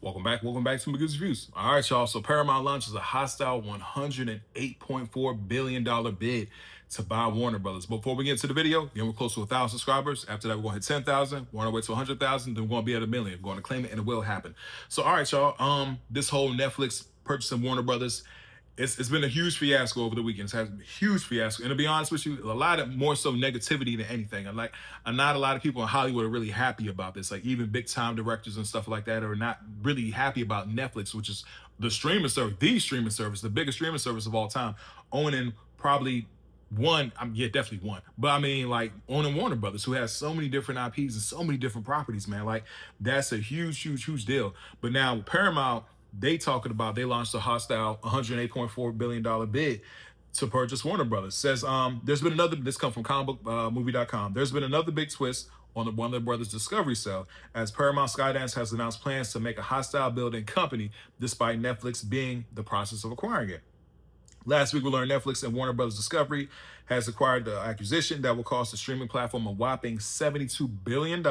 Welcome back. Welcome back to McGill's Reviews. All right, y'all. So Paramount launches a hostile $108.4 billion bid to buy Warner Brothers. Before we get into the video, we're close to 1,000 subscribers. After that, we're going to hit 10,000. We're on our way to 100,000. Then we're going to be at 1 million. We're going to claim it, and it will happen. So, all right, y'all. This whole Netflix purchasing Warner Brothers, it's been a huge fiasco over the weekends. It has been a huge fiasco. And to be honest with you, a lot of more so negativity than anything. And not a lot of people in Hollywood are really happy about this. Like even big time directors and stuff like that are not really happy about Netflix, which is the streaming service, the biggest streaming service of all time, owning probably definitely one. But I mean, like owning Warner Brothers, who has so many different IPs and so many different properties, man. Like that's a huge deal. But now Paramount, they launched a hostile $108.4 billion bid to purchase Warner Brothers. Says there's been another, this comes from comicbookmovie.com. There's been another big twist on the Warner Brothers Discovery sale, as Paramount Skydance has announced plans to make a hostile building company despite Netflix being the process of acquiring it. Last week, we learned Netflix and Warner Brothers Discovery has acquired the acquisition that will cost the streaming platform a whopping $72 billion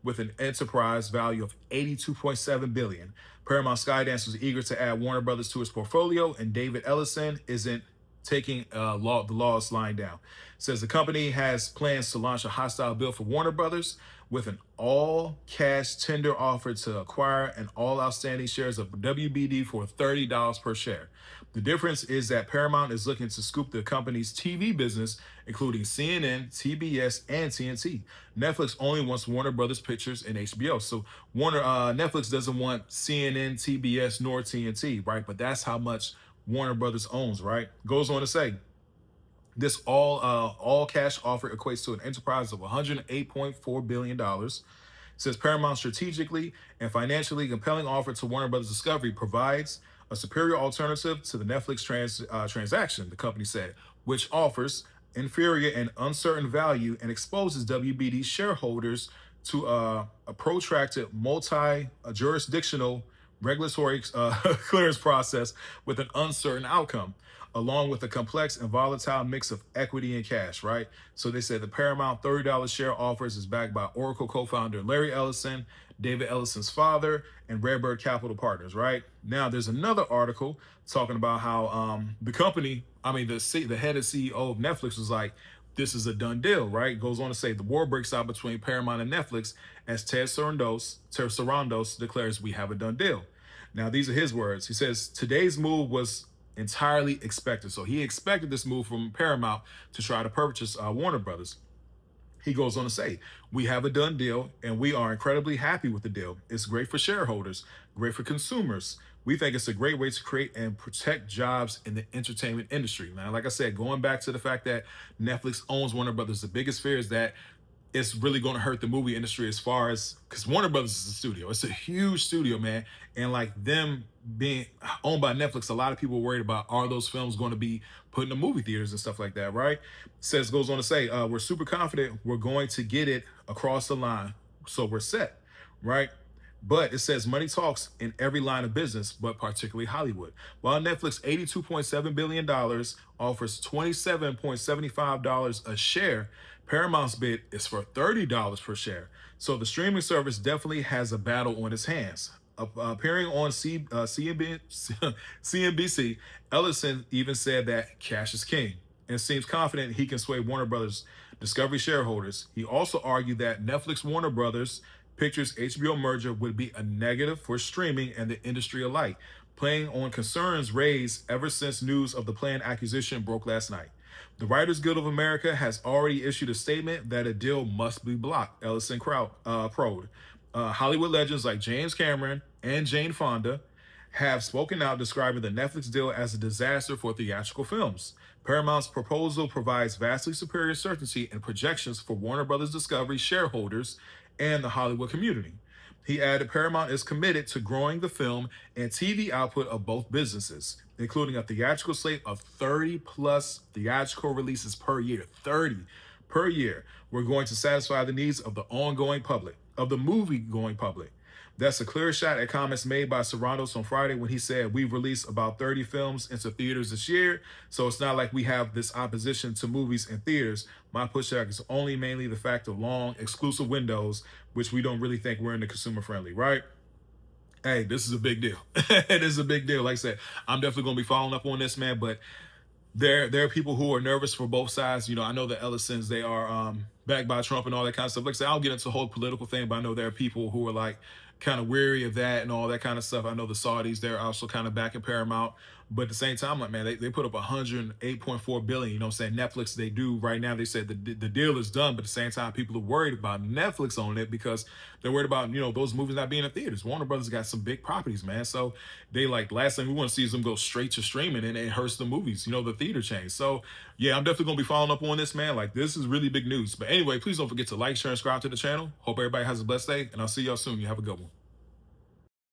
with an enterprise value of $82.7 billion. Paramount Skydance was eager to add Warner Brothers to its portfolio, and David Ellison isn't taking the law's line down. Says the company has plans to launch a hostile bill for Warner Brothers with an all-cash tender offer to acquire an all outstanding shares of WBD for $30 per share. The difference is that Paramount is looking to scoop the company's TV business, including CNN, TBS, and TNT. Netflix only wants Warner Brothers Pictures and HBO. So Netflix doesn't want CNN, TBS, nor TNT, right? But that's how much Warner Brothers owns, right? Goes on to say, this all cash offer equates to an enterprise of $108.4 billion. Says Paramount strategically and financially compelling offer to Warner Brothers Discovery provides a superior alternative to the Netflix transaction, the company said, which offers inferior and uncertain value and exposes WBD shareholders to a protracted multi-jurisdictional regulatory clearance process with an uncertain outcome, along with a complex and volatile mix of equity and cash, right? So they said the Paramount $30 share offers is backed by Oracle co-founder Larry Ellison, David Ellison's father, and Redbird Capital Partners, right? Now, there's another article talking about how the company, the head and CEO of Netflix was like, this is a done deal, right? Goes on to say the war breaks out between Paramount and Netflix as Ted Sarandos declares we have a done deal. Now, these are his words. He says, today's move was entirely expected. So he expected this move from Paramount to try to purchase Warner Brothers. He goes on to say, we have a done deal and we are incredibly happy with the deal. It's great for shareholders, great for consumers. We think it's a great way to create and protect jobs in the entertainment industry. Now, like I said, going back to the fact that Netflix owns Warner Brothers, the biggest fear is that it's really going to hurt the movie industry as far as, because Warner Brothers is a studio. It's a huge studio, man. And like them being owned by Netflix, a lot of people are worried about, are those films going to be put in the movie theaters and stuff like that, right? Goes on to say, we're super confident we're going to get it across the line. So we're set, right? But it says money talks in every line of business, but particularly Hollywood. While Netflix $82.7 billion offers $27.75 a share, Paramount's bid is for $30 per share. So the streaming service definitely has a battle on its hands. Appearing on CNBC, Ellison even said that cash is king and seems confident he can sway Warner Brothers Discovery shareholders. He also argued that Netflix Warner Brothers Pictures HBO merger would be a negative for streaming and the industry alike, playing on concerns raised ever since news of the planned acquisition broke last night. The Writers Guild of America has already issued a statement that a deal must be blocked, Ellison crowed. Hollywood legends like James Cameron and Jane Fonda have spoken out describing the Netflix deal as a disaster for theatrical films. Paramount's proposal provides vastly superior certainty and projections for Warner Brothers Discovery shareholders and the Hollywood community. He added Paramount is committed to growing the film and TV output of both businesses, including a theatrical slate of 30 plus theatrical releases per year. 30 per year. We're going to satisfy the needs of the movie-going public. That's a clear shot at comments made by Sarandos on Friday when he said, we've released about 30 films into theaters this year, so it's not like we have this opposition to movies in theaters. My pushback is only mainly the fact of long, exclusive windows, which we don't really think we're in the consumer-friendly, right? Hey, this is a big deal. It is a big deal. Like I said, I'm definitely gonna be following up on this, man. But there are people who are nervous for both sides. You know, I know the Ellisons, they are backed by Trump and all that kind of stuff. Like I said, I'll get into the whole political thing, but I know there are people who are like kind of weary of that and all that kind of stuff. I know the Saudis, they're also kind of backing Paramount. But at the same time, like man, they put up 108.4 billion. You know what I'm saying? Netflix, they do right now. They said the deal is done, but at the same time, people are worried about Netflix on it because they're worried about, you know, those movies not being in theaters. Warner Brothers got some big properties, man. So they like last thing we want to see is them go straight to streaming, and it hurts the movies, you know, the theater chain. So yeah, I'm definitely gonna be following up on this, man. Like this is really big news. But anyway, please don't forget to like, share, and subscribe to the channel. Hope everybody has a blessed day, and I'll see y'all soon. You have a good one.